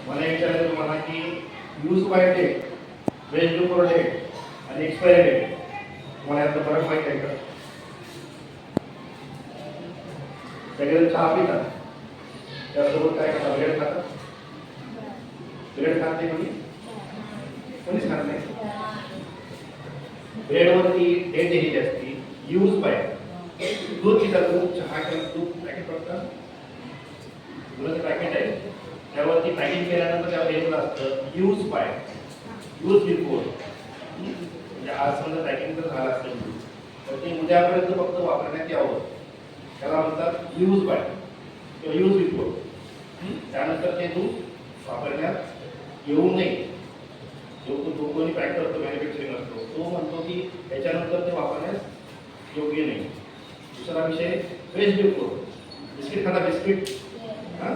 मला विचारायचं तुम्हाला की यूज बाय डेट, वेज बिफोर डेट आणि एक्सपायरी डेट, तुम्हाला यातला फरक माहिती आहे का? सगळेजण चहा पितात, त्यासोबत काय करतात? ब्रेड खातात. ब्रेड खात नाही कोणीच खात नाही. ब्रेडवरती डेट लिहिली असती यूज बाय. दूध पितात, दूध चहा किंवा दूध पॅकेट बघतात, दुधाचं पॅकेट आहे, त्यावरती पॅकिंग केल्यानंतर त्यावर लिहिलेलं असतं यूज बाय, यूज बिफोर. म्हणजे आज समजा पॅकिंग जर झालं असेल तर ते उद्यापर्यंत फक्त वापरण्यात यावं, त्याला म्हणतात यूज बाय किंवा यूज बिफोर. त्यानंतर ते दूध वापरण्यात येऊ नये. जो तो कोणी पॅक करतो, मॅन्युफॅक्चरिंग असतो, तो म्हणतो की त्याच्यानंतर ते वापरण्यास योग्य नाही. दुसरा विषय वेज बिफोर. बिस्किट खाता, बिस्किट, हां,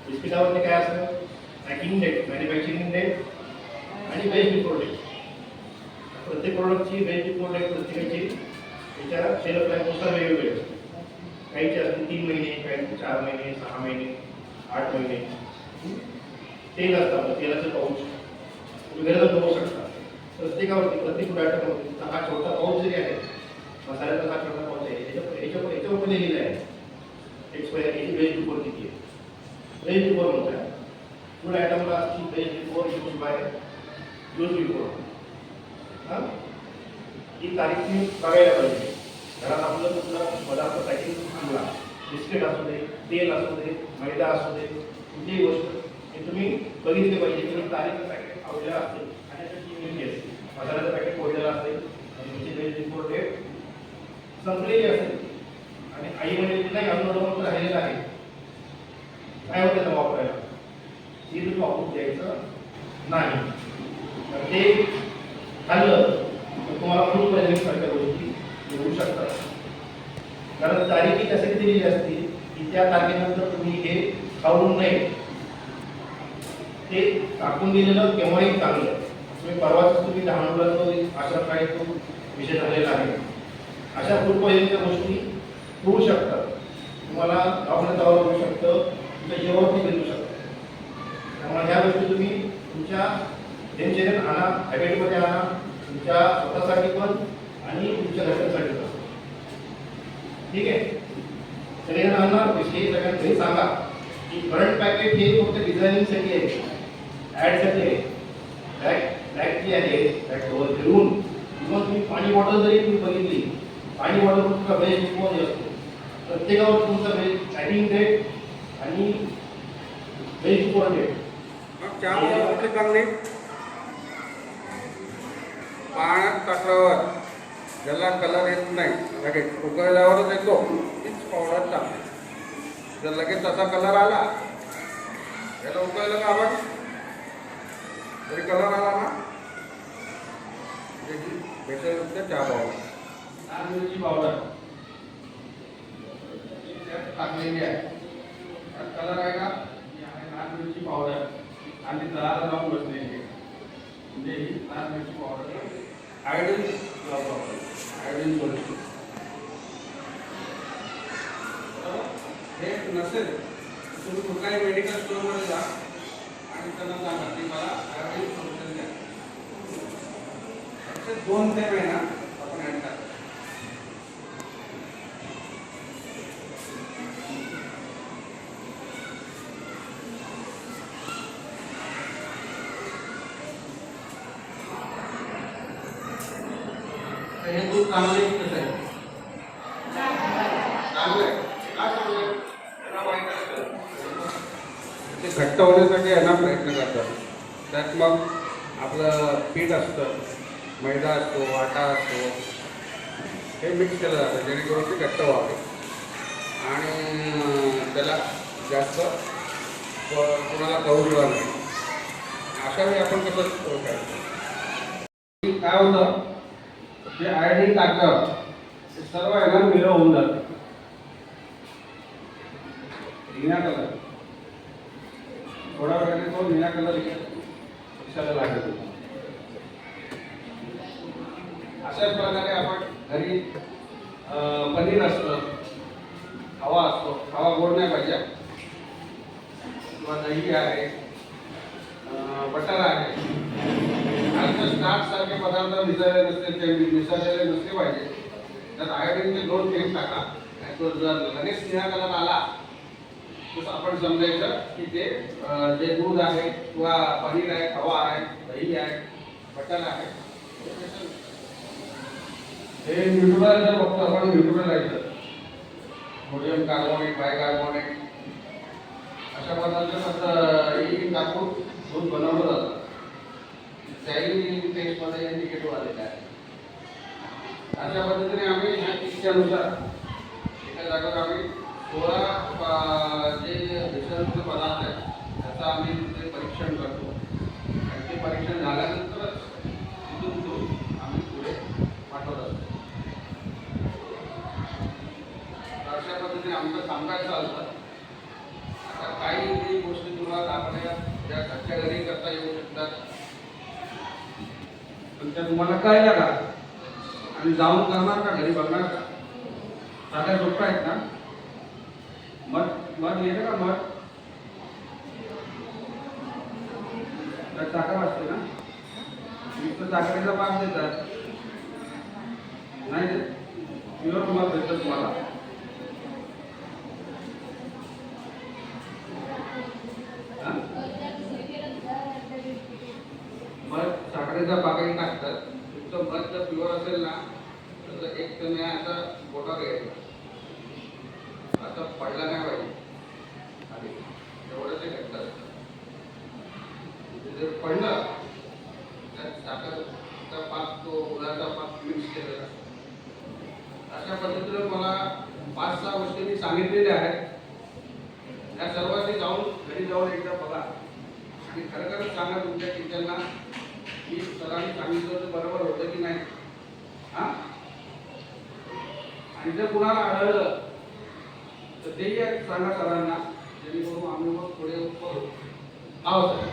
बिस्किटावरती काय असतं? पॅकिंग डेट, मॅन्युफॅक्चरिंग डेट आणि वेज बिफोर डेट. प्रत्येक प्रोडक्टची वेज बिफोर डेट प्रत्येकाची त्याच्या शेल्फ लाईफनुसार वेगवेगळी असते. काहीची असते 3 महिने, काहीची 4 महिने, 6 महिने, 8 महिने. तेल असतं, तेलाचं पाऊच तुम्ही घरी जाऊन बघू शकता. प्रत्येकावरती, प्रत्येक फूड आयटमवरती हा छोटा पाऊच जरी आहे, मसाल्याचा हा छोटा पाऊच आहे, याच्यावर लिहिलेलं आहे एक्सपायरी, याची वेज बिफोर किती आहे. वेज बिफोर म्हणतात फूड आयटमला असती वेज before, use by, use before. हां, ही तारीख तुम्ही बघायला पाहिजे. घरात आपलं कुठला पदार्थ पॅकिंग आणला, बिस्किट असू दे, तेल असू दे, मैदा असू दे, कुठलीही गोष्ट हे तुम्ही बघितले पाहिजे की तारीख पॅकेट आवडलेला असेल आणि त्याची लिहिलेली असते. मसाल्याचं पॅकेट फोडलेलं असेल आणि त्याची वेज बिफोर डेट संपलेली असेल आणि आई म्हणजे नाही अजून राहिलेलं आहे, काय होतं त्याला वापरायला, ते तुम्ही वापरून द्यायचं नाही. तर ते खाल्लं तर तुम्हाला फूड पॉयझनिंग सारख्या गोष्टी होऊ शकतात. कारण तारीख त्यासाठी दिलेली असते की त्या तारखेनंतर तुम्ही हे खाऊ नये. ते टाकून दिलेलं केव्हाही चांगलं. तुम्ही परवाच तुम्ही लहान मुलांचा आश्रम काय तो विषय झालेला आहे. अशा फूड पॉयझनिंगच्या गोष्टी होऊ शकतात. तुम्हाला दवाखान्यात जावं लागू शकतं, तुमच्या जीवावरती भेटू शकतं. त्यामुळे ह्या गोष्टी तुम्ही तुमच्या दिनचर्येत आणा, हॅबिटमध्ये आणा, तुमच्या स्वतःसाठी पण आणि तुमच्या घरच्यांसाठी पण. ठीक आहे, सगळ्यांना आणणार विषयी सगळ्यांना घरी सांगा की करंट पॅकेट हे फक्त डिझायनिंगसाठी आहे, ॲडसाठी आहे. बॅग जी आहे बॅग फिरून किंवा तुम्ही पाणी बॉटल जरी तुम्ही बघितली, पाणी बॉटल तुमचा वेज बिफोर असतो. प्रत्येकावर तुमचा वेज पॅकिंग डेट आणि वेज बिफोर डेट. कुठली चांगली? पाण्यात टाकल्यावर ज्याला कलर येत नाही, लगेच उकळल्यावरच येतो, तीच पावडर टाकते. जर लगेच तसा कलर आला, याला उकळलं का आपण तरी कलर आला ना, त्याची भेटेल चहा पावडर, लाल मिरची पावडर टाकलेली आहे. त्यात कलर आहे का? लाल मिरची पावडर आणि तळाला जाऊन बसलेली आहे. म्हणजे ही लाल मिरची पावडर आयोडीन आयोडीन सोल्युशन. हे नसेल तुम्ही कुठल्याही मेडिकल स्टोअरमध्ये जा आणि त्यांना सांगा की मला आयोडीन सोल्युशन द्या. 2 ते महिना आपण ॲड करा. हे दूध चांगलं आहे कसं आहे? चांगलं आहे. का चांगलं आहे? त्याला माहीत असतं. ते घट्ट होण्यासाठी आहे ना प्रयत्न करतात. त्यात मग आपलं पीठ असतं, मैदा असतो, आटा असतो, हे मिक्स केलं जातं जेणेकरून ते घट्ट व्हावे आणि त्याला जास्त कोणाला कळू दिला नाही. अशा वेळी आपण कसं ओळखायचं? काय होतं, जे आयोडीन टाकतं ते सर्व आहे ना मिरव होऊन जातं. निळा कलर थोडा वेळाने तो निळा कलर लक्षाला लागत. अशाच प्रकारे आपण घरी पनीर असतं, खवा असतो, खवा गोड नाही पाहिजे, किंवा दही आहे, बटर आहे आणि स्टार्च सारखे पदार्थ मिसळलेले नसतील ते मिसळलेले नसले पाहिजे. त्यात आयोडीनचे 2 थेंब टाका आणि तो जर लगेच निळा कलर आला तर आपण समजायचं की ते जे दूध आहे किंवा पनीर आहे, खवा आहे, दही आहे, बटर आहे, हे न्यूट्रलायझर बघतो आपण. न्यूट्रलायझर सोडियम कार्बोनेट, बायकार्बोनेट अशा पदार्थात टाकून दूध बनवलं जातं. त्याही टेस्टमध्ये निगेटिव्ह आलेलं आहे. अशा पद्धतीने आम्ही ह्या नुसार एका जागेवर आम्ही 16 जे भेसळयुक्त पदार्थ आहेत त्याचं आम्ही ते परीक्षण करतो आणि ते परीक्षण झाल्यानंतरच तिथून दूध आम्ही पुढे पाठवत असतो. अशा पद्धतीने आमचं कामकाज चालतं. आता काही गोष्टी तुम्हाला आपल्या ज्या घरच्या घरी करता येऊ शकतात पण त्या तुम्हाला कळल्या का आणि जाऊन करणार का, घरी बघणार का? साध्या सोप्या आहेत ना. मध येतं का? मध त्यात साखर असते ना. नुसतं साखरेचा पाक देतात नाही देत. प्युअर मध भेटतं तुम्हाला. मध साखरेचा पाकही टाकतात. तुमचं मध जर प्युअर असेल ना तर एक तुम्ही आता बोटात घ्यायचा, आता पडला नाही पाहिजे आधी एवढं ते घट्ट असतं. जर पडलं तर साखरचा पाक, तो गुळाचा पाक मिक्स केलेला असतो. अशा पद्धतीने मला 5-6 गोष्टी मी सांगितलेल्या आहेत. त्या सर्वांनी जाऊन घरी जाऊन एकदा बघा आणि खरंच सांगा तुमच्या टीचरना की सरांनी सांगितलं तर बरोबर होतं की नाही. हां, आणि जर कुणाला आढळलं तर तेही सांगा सरांना, जेणेकरून आम्ही मग पुढे करू. सर.